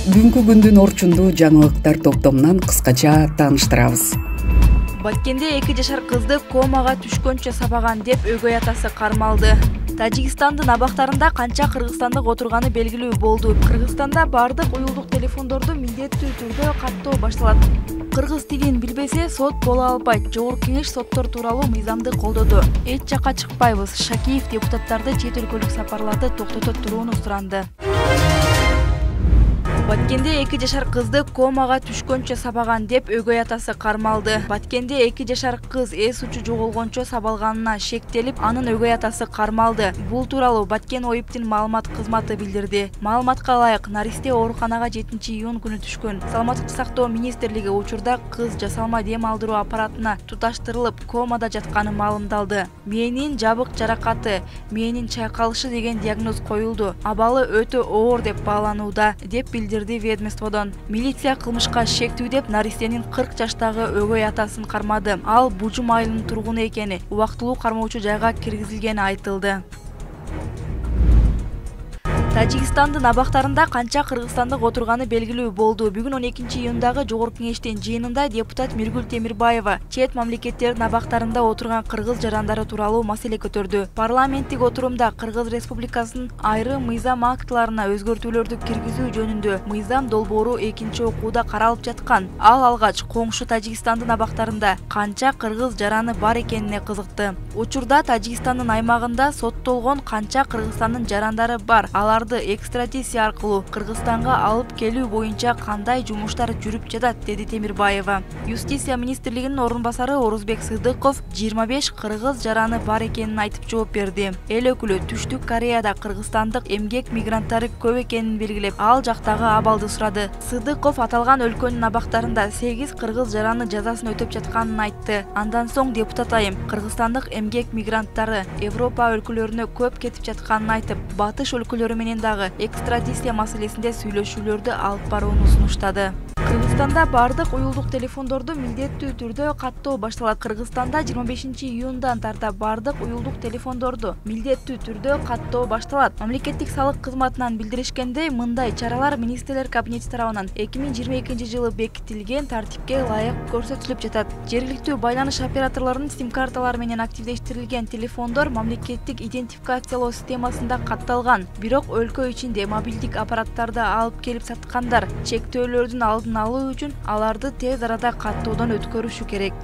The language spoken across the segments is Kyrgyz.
Бүгүнкү күндүн орчундуу жаңылыктар топтомунан кыскача тааныштырабыз. Баткенде 2 жашар кызды комага түшкөнчө сабаган деп өгөй атасы кармалды. Тажикстандын абактарында канча кыргызстандык отурганы белгилүү болду. Кыргызстанда бардык уюлдук телефондорду милдеттүү түрдө каттоо башталат. Кыргыз тилин билбесе сот боло албайт. Жогорку кеңеш соттор тууралуу мыйзамды колдоду. Эч жакка чыкпайбыз. Шакиев депутаттарды чет өлкөлүк сапарларды токтото турууну суранды. Баткенде 2 жашар кызды комага түшкөнчө сабаган деп өгөй атасы кармалды. Баткенде 2 жашар кыз эс учу жоголгончо сабалганына шектелип, анын өгөй атасы кармалды. Бул тууралуу Баткен ОИПтин маалымат кызматы билдирди. Маалыматка ылайык, наристе ооруканага 7-июнь күнү түшкөн. Саламаттыкты сактоо министрлиги учурда кыз жасалма дем алдыруу аппаратына туташтырылып, комада жатканы маалымдалды. Мээнин жабык жаракаты, мээнин чайкалышы деген диагноз коюлду. Абалы өтө оор деп бааланууда, деп билдирди ведомстводон. Милиция кылмышка шектүү деп наристенин 40 жаштагы өгөй атасын кармады. Ал Бужум айылынын тургуну экени, убактылуу кармоочу жайга киргизилгени айтылды. Тажикстандын абактарында канча кыргызстандык отурганы белгилүү болду. Бүгүн 12-июндагы жогорку кеңештин жыйынында депутат Миргүл Темирбаева чет мамлекеттердин абактарында отурган кыргыз жарандары тууралуу маселе көтөрдү. Парламенттик отурумда Кыргыз Республикасынын айрым мыйзам актыларына өзгөртүүлөрдү киргизүү жөнүндө мыйзам долбоору 2-окууда каралып жаткан. Ал алгач коңшу Тажикстандын абактарында канча кыргыз жараны бар экенине кызыкты. Учурда Тажикстандын аймагында соттолгон канча Кыргызстандын жарандары бар. Аларды экстрадиция аркылуу Кыргызстанга алып келүү боюнча кандай жумуштар жүрүп жатат, деди Темирбаева. Юстиция министрлигинин орун басары Орузбек Сыдыков 25 кыргыз жараны бар экенин айтып жооп берди. Эл өкүлү Түштүк Кореяда кыргызстандык эмгек мигранттары көп экенин белгилеп, ал жактагы абалды сурады. Сыдыков аталган өлкөнүн абактарында 8 кыргыз жараны жазасын өтөп жатканын айтты. Андан соң депутат айым кыргызстандык эмгек мигранттары Европа өлкөлөрүнө көп кетип жатканын айтып, батыш өлкөлөрү менен дагы экстрадиция маселесинде сүйлөшүүлөрдү алып барууну сунуштады. Кыргызстанда бардык уюлдук телефондорду милдеттүү түрдө каттоо башталат. Кыргызстанда 25-июндан тарта бардык уюлдук телефондорду милдеттүү түрдө каттоо башталат. Мамлекеттик салык кызматынан билдиришкендей, мындай чаралар министрлер кабинети тарабынан 2022-жылы бекитилген тартипке ылайык көрсөтүлүп жатат. Жергиликтүү байланыш операторлорунун сим-карталары менен активдештирилген телефондор мамлекеттик идентификациялоо системасында катталган. Бирок өлкө ичинде мобилдик аппараттарды алып келип саткандар чектөөлөрдүн алдын алуу үчүн аларды тез арада каттоодон өткөрүшү керек.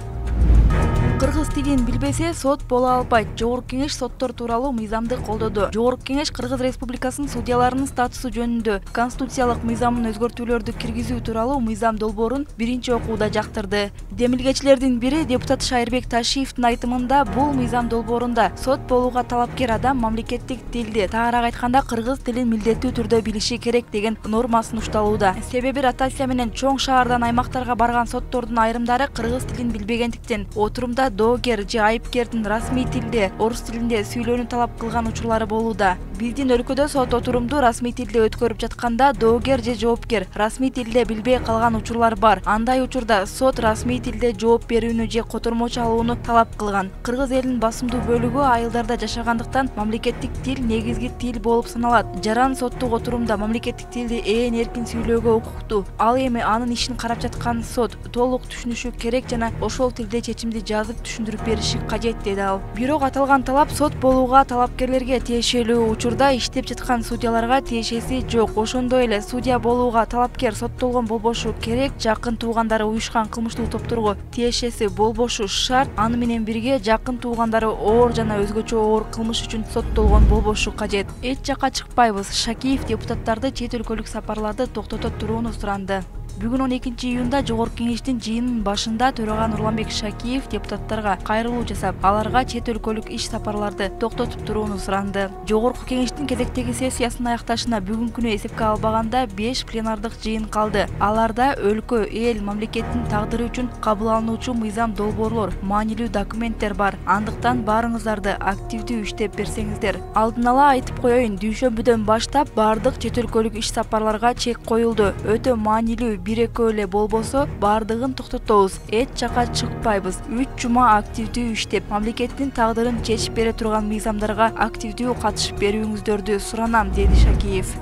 Кыргыз тилин билбесе сот боло албайт. Жогорку кеңеш соттор тууралуу мыйзамды колдоду. Жогорку кеңеш Кыргыз Республикасынын судьяларынын статусу жөнүндө конституциялык мыйзамын өзгөртүүлөрдү киргизүү тууралуу мыйзам долбоорун 1-окууда жактырды. Демилгечилердин бири депутат Шайырбек Ташиевдин айтымында бул мыйзам долбоорунда сот болууга талапкер адам мамлекеттик тилди, таараак айтканда кыргыз тилин милдеттүү түрдө билиши керек деген норма сунушталууда. Себеби ротация менен чоң шаардан аймактарга барган соттордун айрымдары кыргыз тилин билбегендиктен отурумда доогер же айыпкердин расмий тилде, орус тилинде сүйлөөнү талап кылган учурлары болууда. Биздин өлкөдө сот отурумду расмий тилде өткөрүп жатканда доогер же жоопкер расмий тилде билбей калган учурлар бар. Андай учурда сот расмий тилде жооп берүүнү же котормочу алууну талап кылган. Кыргыз элинин басымдуу бөлүгү айылдарда жашагандыктан мамлекеттик тил негизги тил болуп саналат. Жаран соттук отурумда мамлекеттик тилди эркин сүйлөөгө укуктуу. Ал эми анын ишин карап жаткан сот толук түшүнүшү керек жана ошол тилде чечимди жазып түшүндүрүп бериши кажет, деди ал. Бирок аталган талап сот болууга талапкерлерге тиешелүү, учурда иштеп жаткан судьяларга тиешеси жок. Ошондой эле судья болууга талапкер соттолгон болбошу керек, жакын туугандары уюшкан кылмыштуу топторго тиешеси болбошу шарт, аны менен бирге жакын туугандары оор жана өзгөчө оор кылмыш үчүн соттолгон болбошу кажет. Эч жакка чыкпайбыз. Шакиев депутаттарды чет өлкөлүк сапарларды токтото турууну суранды. Бүгүн 12-июнда жогорку кеңештин жыйынынын башында төрага Нурланбек Шакиев депутаттарга кайрылуу жасап, аларга чет өлкөлүк иш сапарларды токтотуп турууну суранды. Жогорку кеңештин кезектеги сессиясынын аякташына бүгүнкүнү эсепке албаганда 5 пленардык жыйын калды. Аларда өлкө, эл, мамлекеттин тагдыры үчүн кабыл алынуучу мыйзам долбоорлор, маанилүү документтер бар. Андыктан баарыңыздарды активдүү иштеп берсеңиздер. Алдын ала айтып коеюн, дүйшөмбүдөн баштап бардык чет өлкөлүк иш сапарларга чек коюлду. Өтө маанилүү бир-экөө эле болбосо бардыгын токтотобуз. Эч жакка чыкпайбыз. 3 жума активдүү иштеп, мамлекеттин тагдырын чечип бере турган мыйзамдарга активдүү катышып берүүңүздөрдү суранам, деди Шакиев.